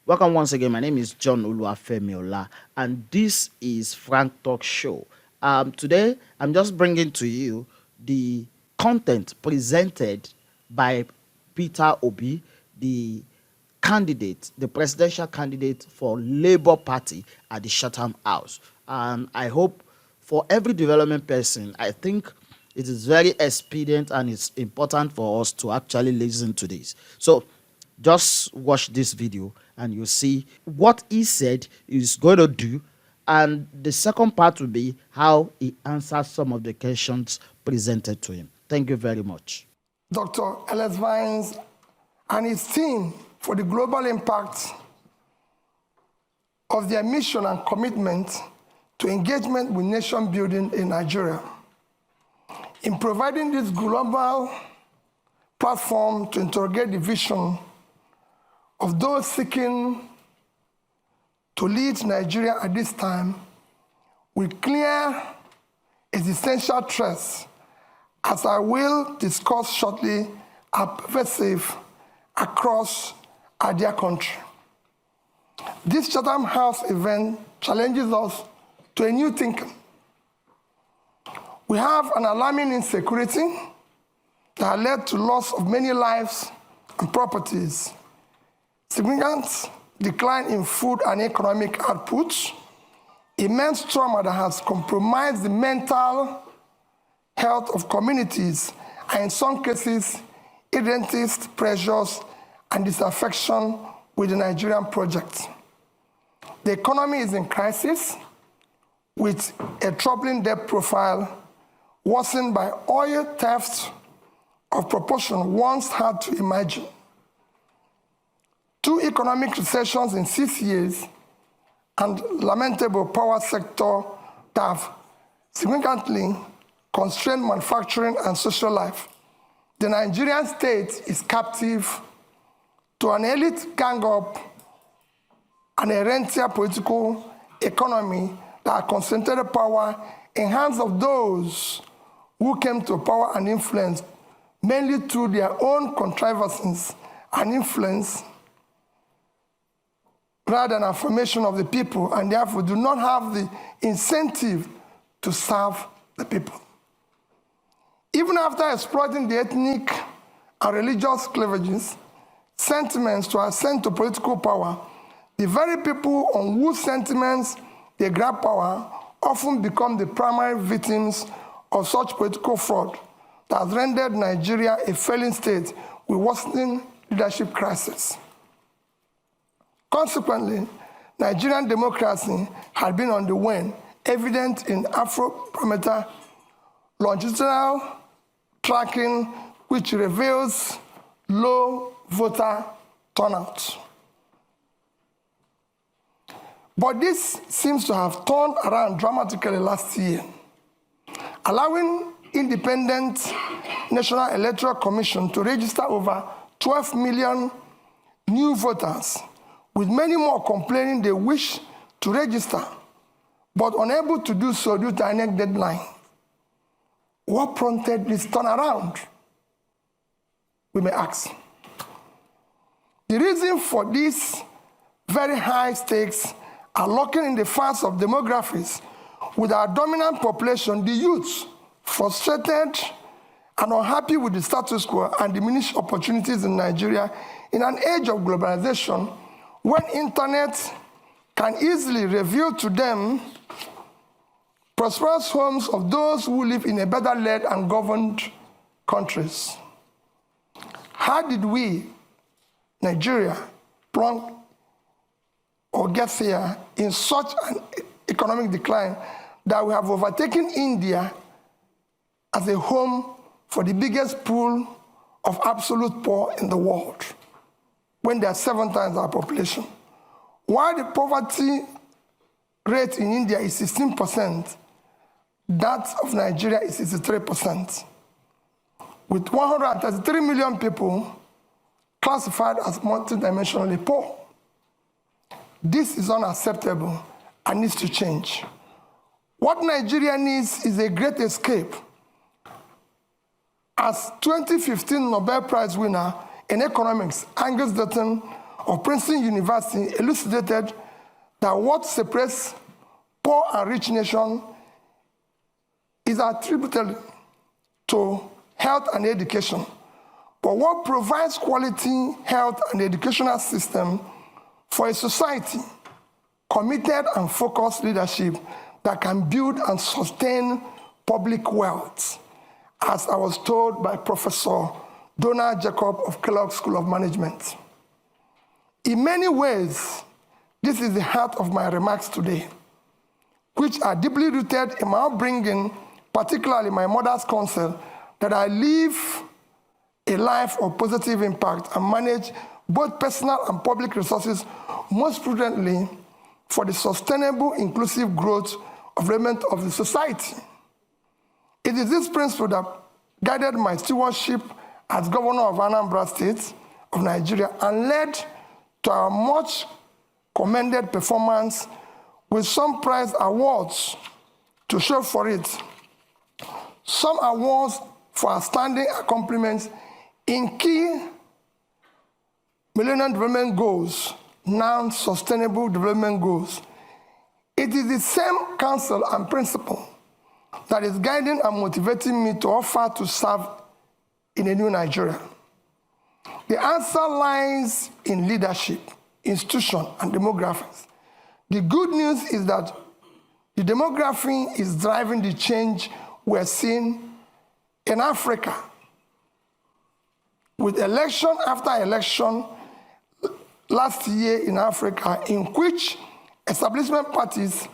Welcome once again. My name is John Oluwafemiola, and this is Frank Talk Show. Today, I'm just bringing to you the content presented by Peter Obi, the candidate, the presidential candidate for Labour Party at the Chatham House. And I hope for every development person, I think it is very expedient and it's important for us to actually listen to this. So just watch this video and you see what he said he's going to do, and the second part will be how he answers some of the questions presented to him. Thank you very much. Dr. Ellis Vines and his team for the global impact of their mission and commitment to engagement with nation building in Nigeria. In providing this global platform to interrogate the vision of those seeking to lead Nigeria at this time with clear existential threats, as I will discuss shortly, are pervasive across our dear country. This Chatham House event challenges us to a new thinking. We have an alarming insecurity that led to loss of many lives and properties, significant decline in food and economic output, immense trauma that has compromised the mental health of communities, and in some cases, identity pressures and disaffection with the Nigerian project. The economy is in crisis, with a troubling debt profile worsened by oil theft of proportion once hard to imagine. 2 economic recessions in 6 years and lamentable power sector that have significantly constrained manufacturing and social life. The Nigerian state is captive to an elite gang-up and a rentier political economy that concentrated power in hands of those who came to power and influence mainly through their own contrivances and influence rather than affirmation of the people, and therefore do not have the incentive to serve the people. Even after exploiting the ethnic and religious cleavages, sentiments to ascend to political power, the very people on whose sentiments they grab power often become the primary victims of such political fraud that has rendered Nigeria a failing state with worsening leadership crisis. Consequently, Nigerian democracy had been on the wane, evident in Afrobarometer longitudinal tracking, which reveals low voter turnout. But this seems to have turned around dramatically last year, allowing independent National Electoral Commission to register over 12 million new voters, with many more complaining they wish to register, but unable to do so due to an INEC deadline. What prompted this turnaround? We may ask. The reason for these very high stakes are lurking in the facts of demographics, with our dominant population, the youth, frustrated and unhappy with the status quo and diminished opportunities in Nigeria in an age of globalization, when internet can easily reveal to them prosperous homes of those who live in a better led and governed countries. How did we, Nigeria, plunk or get here in such an economic decline that we have overtaken India as a home for the biggest pool of absolute poor in the world, when they are 7 times our population? While the poverty rate in India is 16%, that of Nigeria is 63%, with 133 million people classified as multidimensionally poor. This is unacceptable and needs to change. What Nigeria needs is a great escape. As 2015 Nobel Prize winner in economics, Angus Deaton, of Princeton University elucidated that what separates poor and rich nations is attributed to health and education. But what provides quality health and educational system for a society? Committed and focused leadership that can build and sustain public wealth, as I was told by Professor Donald Jacob of Kellogg School of Management. In many ways, this is the heart of my remarks today, which are deeply rooted in my upbringing, particularly my mother's counsel, that I live a life of positive impact and manage both personal and public resources most prudently for the sustainable, inclusive growth of development of the society. It is this principle that guided my stewardship as governor of Anambra State of Nigeria and led to our much commended performance with some prize awards to show for it. Some awards for outstanding accomplishments in key Millennium Development Goals, now Sustainable Development Goals. It is the same counsel and principle that is guiding and motivating me to offer to serve in a new Nigeria. The answer lies in leadership, institution, and demographics. The good news is that the demography is driving the change we're seeing in Africa. With election after election last year in Africa, in which establishment parties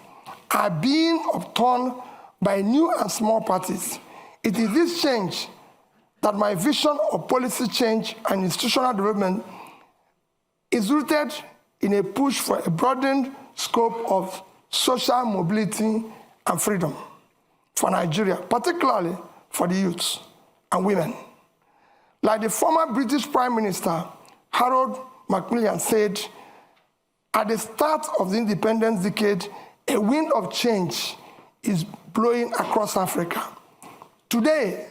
are being upturned by new and small parties. It is this change that my vision of policy change and institutional development is rooted in a push for a broadened scope of social mobility and freedom for Nigeria, particularly for the youths and women. Like the former British Prime Minister, Harold Macmillan, said, at the start of the independence decade, a wind of change is blowing across Africa. Today,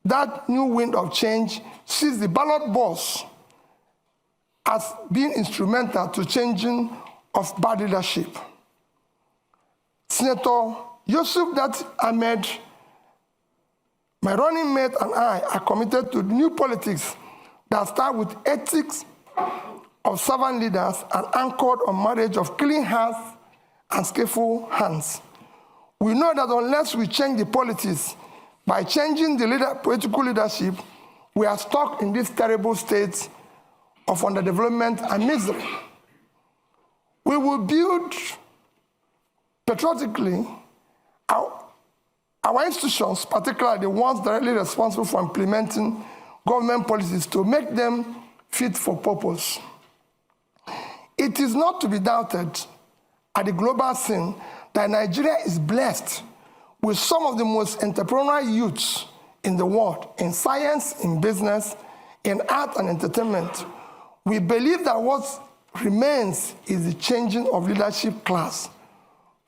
that new wind of change sees the ballot box as being instrumental to changing of bad leadership. Senator Yusuf Dat Ahmed, my running mate, and I are committed to new politics that start with ethics of servant leaders and anchored on marriage of clean hearts and skillful hands. We know that unless we change the politics by changing the political leadership, we are stuck in this terrible state of underdevelopment and misery. We will build patriotically our institutions, particularly the ones directly responsible for implementing government policies, to make them fit for purpose. It is not to be doubted at the global scene that Nigeria is blessed with some of the most entrepreneurial youths in the world, in science, in business, in art and entertainment. We believe that what remains is the changing of leadership class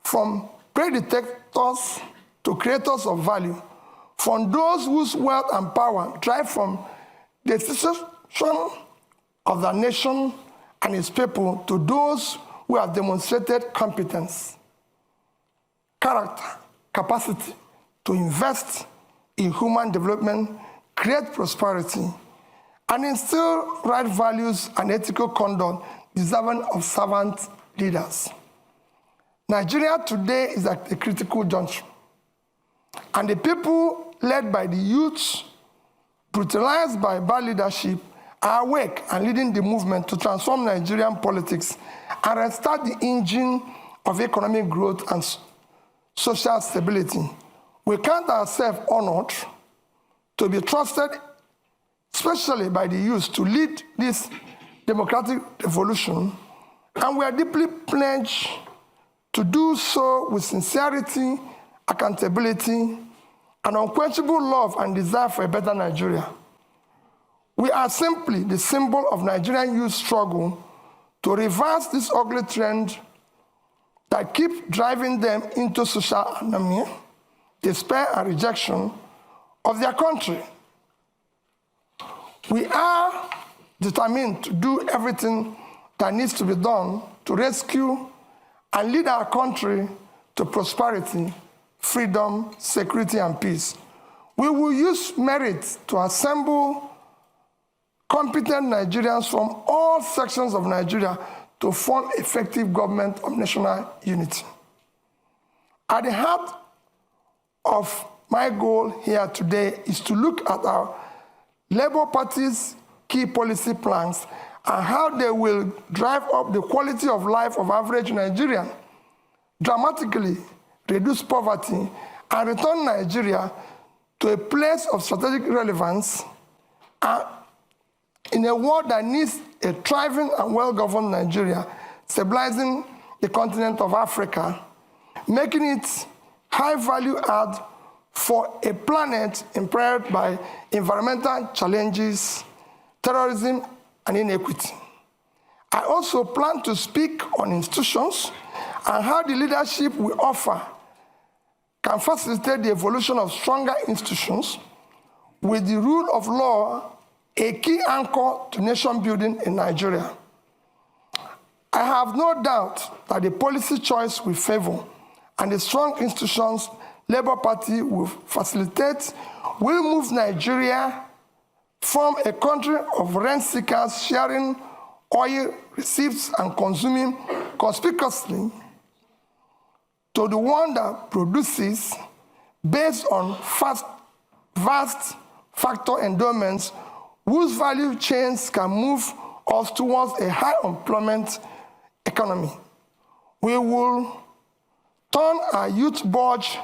from predictators to creators of value, from those whose wealth and power drive from the destruction of the nation and its people to those who have demonstrated competence, character, capacity to invest in human development, create prosperity, and instill right values and ethical conduct deserving of servant leaders. Nigeria today is at a critical juncture, and the people led by the youths, brutalized by bad leadership, are awake and leading the movement to transform Nigerian politics and restart the engine of economic growth and social stability. We count ourselves honored to be trusted, especially by the youth, to lead this democratic revolution, and we are deeply pledged to do so with sincerity, accountability, and unquenchable love and desire for a better Nigeria. We are simply the symbol of Nigerian youth struggle to reverse this ugly trend that keep driving them into social anomia, despair, and rejection of their country. We are determined to do everything that needs to be done to rescue and lead our country to prosperity, freedom, security, and peace. We will use merit to assemble competent Nigerians from all sections of Nigeria to form effective government of national unity. At the heart of my goal here today is to look at our Labour Party's key policy plans and how they will drive up the quality of life of average Nigerian, dramatically reduce poverty, and return Nigeria to a place of strategic relevance in a world that needs a thriving and well-governed Nigeria, stabilizing the continent of Africa, making it high-value add for a planet impaired by environmental challenges, terrorism, and inequity. I also plan to speak on institutions and how the leadership we offer can facilitate the evolution of stronger institutions with the rule of law a key anchor to nation building in Nigeria. I have no doubt that the policy choice we favor and the strong institutions Labour Party will facilitate will move Nigeria from a country of rent seekers sharing oil receipts and consuming conspicuously to the one that produces based on vast factor endowments whose value chains can move us towards a high employment economy. We will turn our youth budge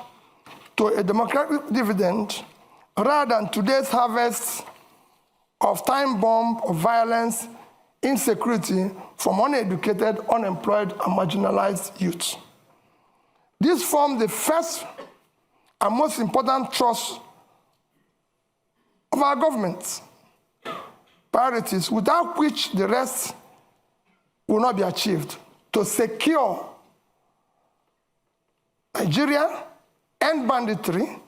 to a democratic dividend rather than today's harvest of time bomb of violence, insecurity from uneducated, unemployed, and marginalized youth. This forms the first and most important thrust of our government priorities, without which the rest will not be achieved. To secure Nigeria, end banditry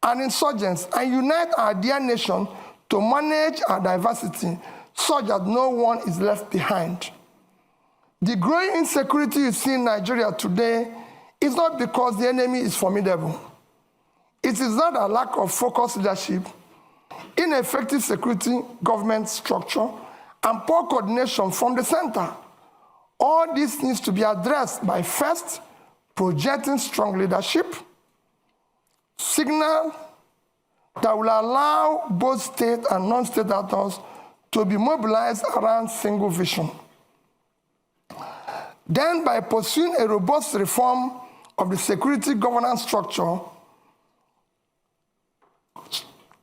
and insurgents, and unite our dear nation to manage our diversity such that no one is left behind. The growing insecurity you see in Nigeria today is not because the enemy is formidable. It is not a lack of focused leadership, ineffective security government structure, and poor coordination from the center. All this needs to be addressed by first projecting strong leadership, signal that will allow both state and non-state actors to be mobilized around single vision. Then by pursuing a robust reform of the security governance structure,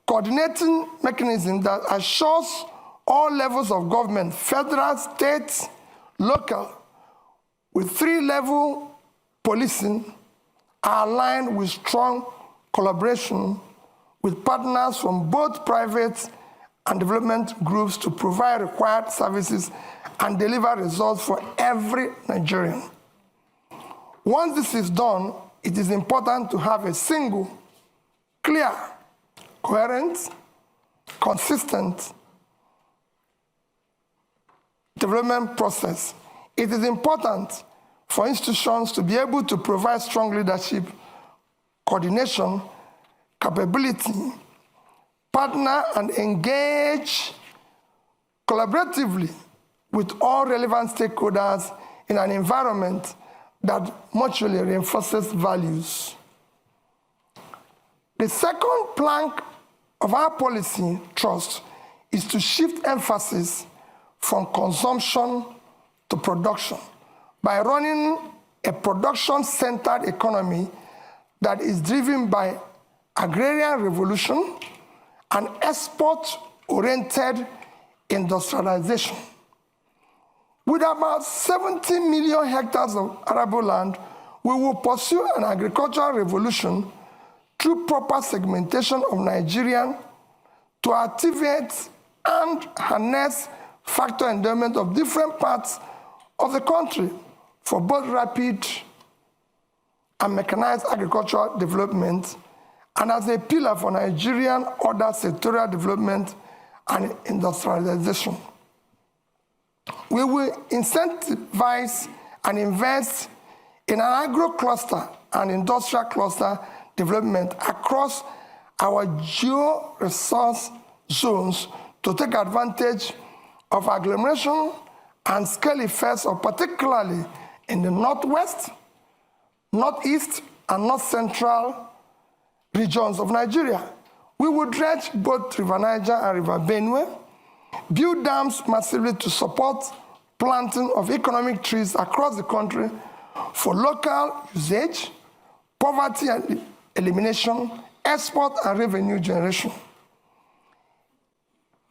coordinating mechanism that assures all levels of government, federal, state, local, with three-level policing are aligned with strong collaboration with partners from both private and development groups to provide required services and deliver results for every Nigerian. Once this is done, it is important to have a single, clear, coherent, consistent development process. It is important for institutions to be able to provide strong leadership, coordination, capability, partner and engage collaboratively with all relevant stakeholders in an environment that mutually reinforces values. The second plank of our policy thrust is to shift emphasis from consumption to production by running a production-centered economy that is driven by agrarian revolution and export-oriented industrialization. With about 70 million hectares of arable land, we will pursue an agricultural revolution through proper segmentation of Nigerian to activate and harness factor endowment of different parts of the country for both rapid and mechanized agricultural development and as a pillar for Nigerian other sectorial development and industrialization. We will incentivize and invest in an agro-cluster and industrial cluster development across our geo-resource zones to take advantage of agglomeration and scale effects, of particularly in the northwest, northeast, and north central regions of Nigeria. We will dredge both River Niger and River Benue, build dams massively to support planting of economic trees across the country for local usage, poverty and elimination, export and revenue generation.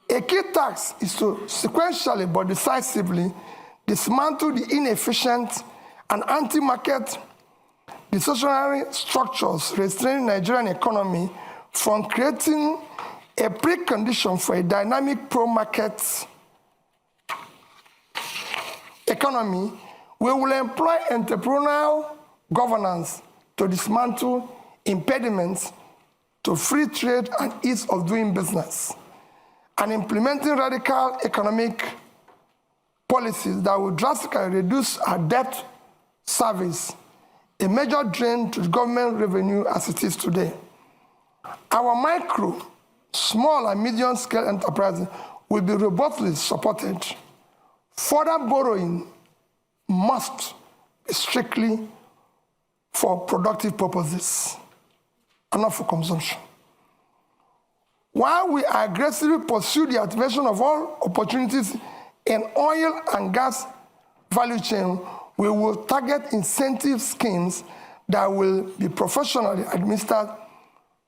A key task is to sequentially but decisively dismantle the inefficient and anti-market distortionary structures restraining the Nigerian economy from creating a precondition for a dynamic pro-market economy. We will employ entrepreneurial governance to dismantle impediments to free trade and ease of doing business, and implementing radical economic policies that will drastically reduce our debt service, a major drain to government revenue as it is today. Our micro, small and medium scale enterprises will be robustly supported. Further borrowing must be strictly for productive purposes and not for consumption. While we aggressively pursue the activation of all opportunities in oil and gas value chain, we will target incentive schemes that will be professionally administered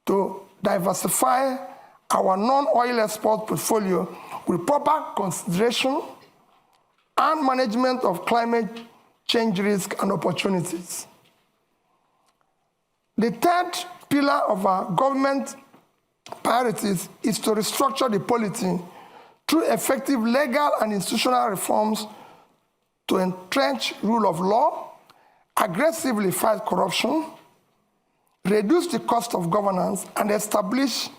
to diversify our non-oil export portfolio with proper consideration and management of climate change risk and opportunities. The third pillar of our government priorities is to restructure the polity through effective legal and institutional reforms to entrench rule of law, aggressively fight corruption, reduce the cost of governance, and establish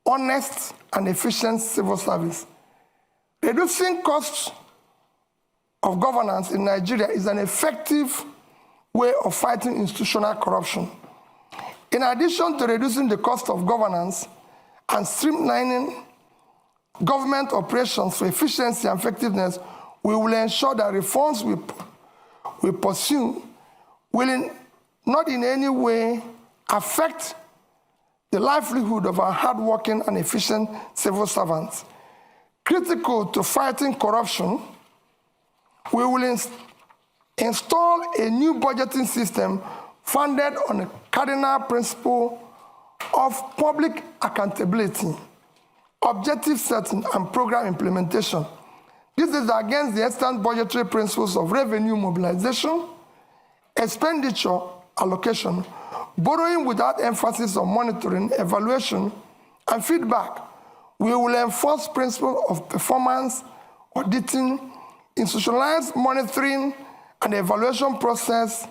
honest and efficient civil service. Reducing costs of governance in Nigeria is an effective way of fighting institutional corruption. In addition to reducing the cost of governance and streamlining government operations for efficiency and effectiveness, we will ensure that reforms we pursue will not in any way affect the livelihood of our hardworking and efficient civil servants. Critical to fighting corruption, we will install a new budgeting system founded on the cardinal principle of public accountability, objective setting, and program implementation. This is against the extant budgetary principles of revenue mobilization, expenditure allocation, borrowing without emphasis on monitoring, evaluation, and feedback. We will enforce principles of performance, auditing, institutionalized monitoring, and evaluation process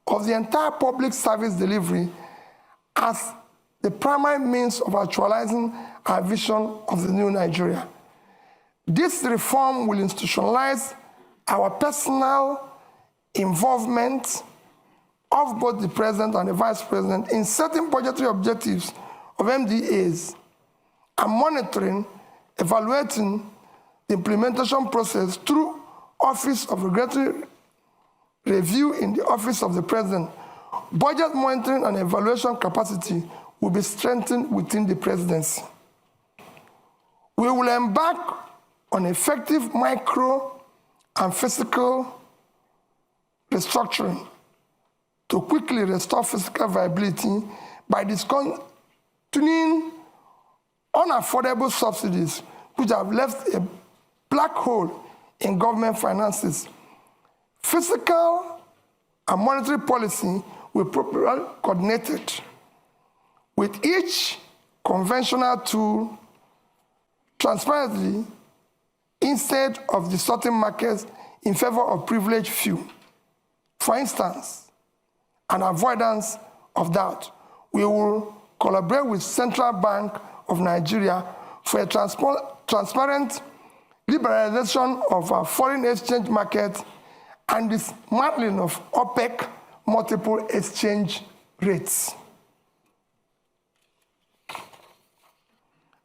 of the entire public service delivery as the primary means of actualizing our vision of the new Nigeria. This reform will institutionalize our personal involvement of both the president and the vice president in setting budgetary objectives of MDAs and monitoring, evaluating the implementation process through Office of Regulatory Review in the Office of the President. Budget monitoring and evaluation capacity will be strengthened within the presidency. We will embark on effective micro and physical restructuring to quickly restore physical viability by discontinuing unaffordable subsidies which have left a black hole in government finances. Fiscal and monetary policy will be properly coordinated with each conventional tool transparently instead of distorting markets in favor of privileged few. For instance, an avoidance of doubt, we will collaborate with Central Bank of Nigeria for a transparent transparent liberalization of our foreign exchange market, and dismantling of OPEC multiple exchange rates.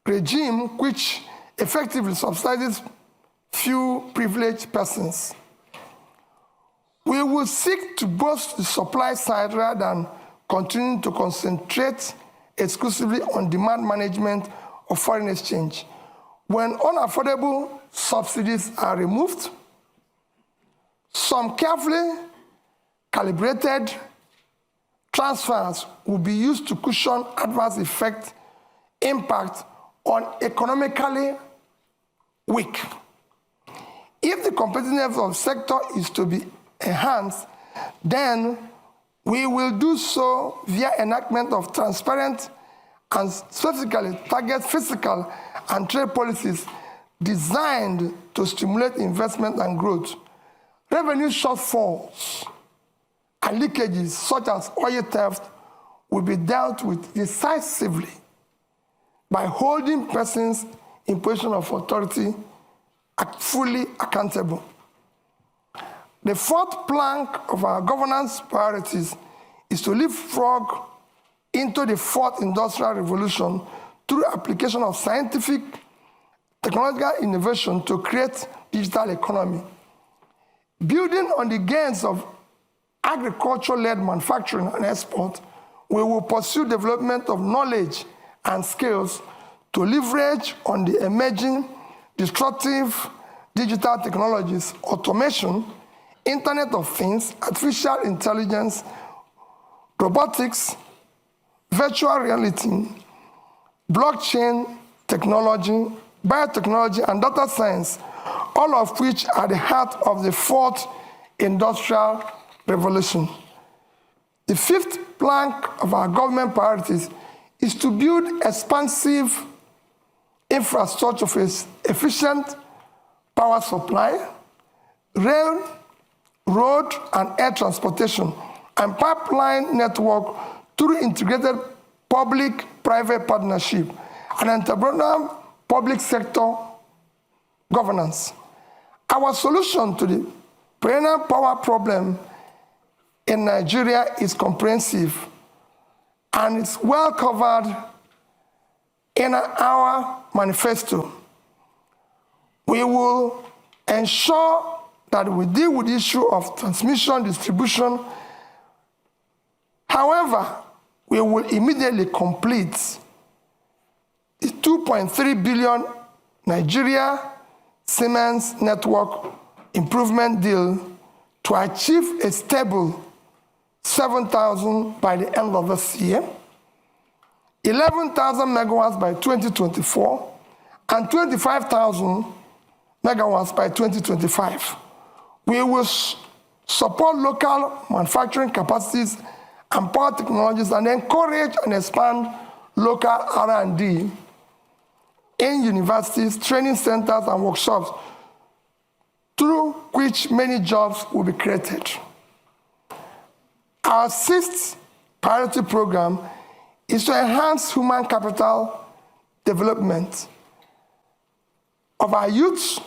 Regime which effectively subsidizes few privileged persons. We will seek to boost the supply side rather than continue to concentrate exclusively on demand management of foreign exchange. When unaffordable subsidies are removed, some carefully calibrated transfers will be used to cushion adverse impact on economically weak. If the competitiveness of the sector is to be enhanced, then we will do so via enactment of transparent and specifically target fiscal and trade policies designed to stimulate investment and growth. Revenue shortfalls and leakages such as oil theft will be dealt with decisively by holding persons in position of authority fully accountable. The fourth plank of our governance priorities is to leapfrog into the fourth industrial revolution through application of scientific technological innovation to create digital economy. Building on the gains of agriculture-led manufacturing and export, we will pursue development of knowledge and skills to leverage on the emerging disruptive digital technologies, automation, Internet of Things, artificial intelligence, robotics, virtual reality, blockchain technology, biotechnology, and data science, all of which are the heart of the fourth industrial revolution. The fifth plank of our government priorities is to build expansive infrastructure for efficient power supply, rail, road and air transportation, and pipeline network through integrated public-private partnership and entrepreneurial public sector governance. Our solution to the perennial power problem in Nigeria is comprehensive and is well covered in our manifesto. We will ensure that we deal with the issue of transmission distribution. However, we will immediately complete the 2.3 billion Nigeria Siemens network improvement deal to achieve a stable 7,000 by the end of this year, 11,000 megawatts by 2024, and 25,000 megawatts by 2025. We will support local manufacturing capacities and power technologies and encourage and expand local R&D in universities, training centers, and workshops, through which many jobs will be created. Our sixth priority program is to enhance human capital development of our youth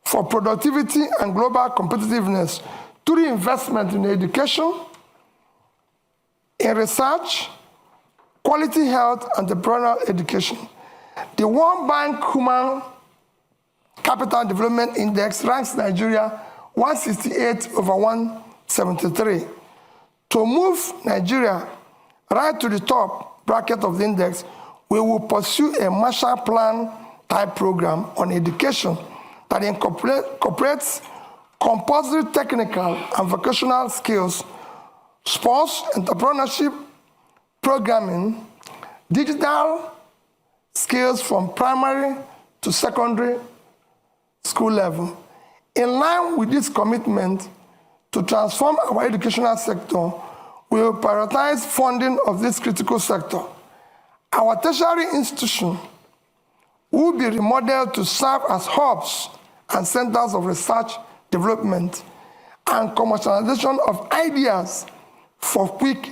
for productivity and global competitiveness through investment in education, in research, quality health, and entrepreneurial education. The World Bank Human Capital Development Index ranks Nigeria 168 over 173. To move Nigeria right to the top bracket of the index, we will pursue a Marshall Plan type program on education that incorporates compulsory technical and vocational skills, sports, entrepreneurship, programming, digital skills from primary to secondary school level. In line with this commitment to transform our educational sector, we will prioritize funding of this critical sector. Our tertiary institution will be remodeled to serve as hubs and centers of research, development, and commercialization of ideas for quick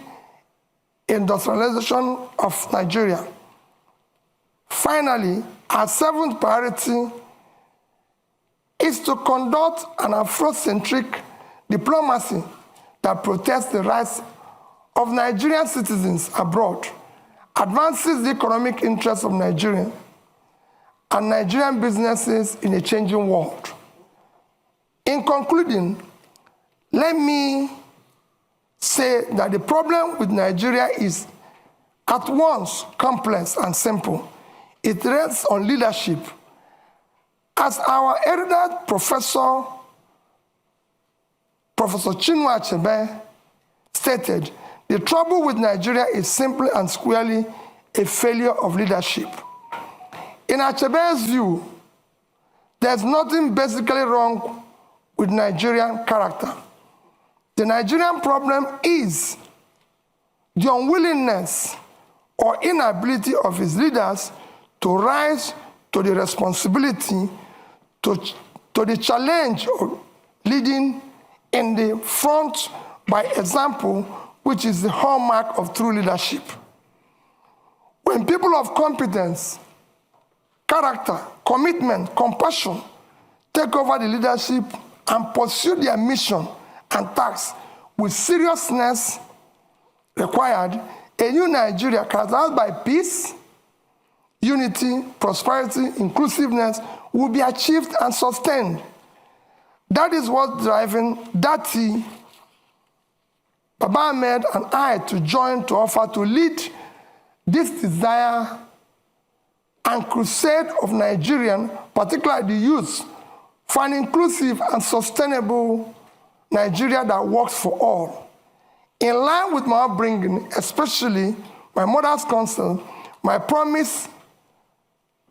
industrialization of Nigeria. Finally, our seventh priority is to conduct an Afrocentric diplomacy that protects the rights of Nigerian citizens abroad, advances the economic interests of Nigeria and Nigerian businesses in a changing world. In concluding, let me say that the problem with Nigeria is at once complex and simple. It rests on leadership. As our erudite Professor Chinua Achebe stated, the trouble with Nigeria is simply and squarely a failure of leadership. In Achebe's view, there's nothing basically wrong with Nigerian character. The Nigerian problem is the unwillingness or inability of its leaders to rise to the responsibility, to the challenge of leading in the front by example, which is the hallmark of true leadership. When people of competence, character, commitment, compassion take over the leadership and pursue their mission and tasks with seriousness required, a new Nigeria characterized by peace, unity, prosperity, inclusiveness will be achieved and sustained. That is what's driving Dati, Baba Ahmed, and I to join to offer to lead this desire and crusade of Nigerian, particularly the youth, for an inclusive and sustainable Nigeria that works for all. In line with my upbringing, especially my mother's counsel, my promise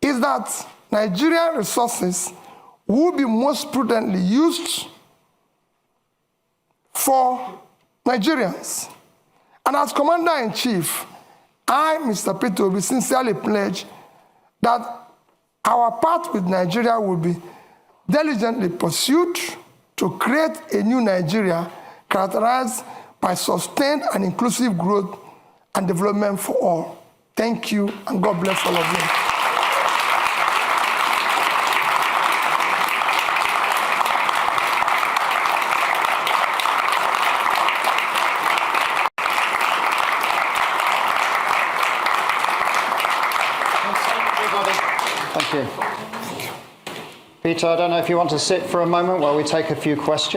is that Nigerian resources will be most prudently used for Nigerians. And as Commander-in-Chief, I, Mr. Peter Obi, sincerely pledge that our path with Nigeria will be diligently pursued to create a new Nigeria characterized by sustained and inclusive growth and development for all. Thank you, and God bless all of you. Thank you. Peter, I don't know if you want to sit for a moment while we take a few questions.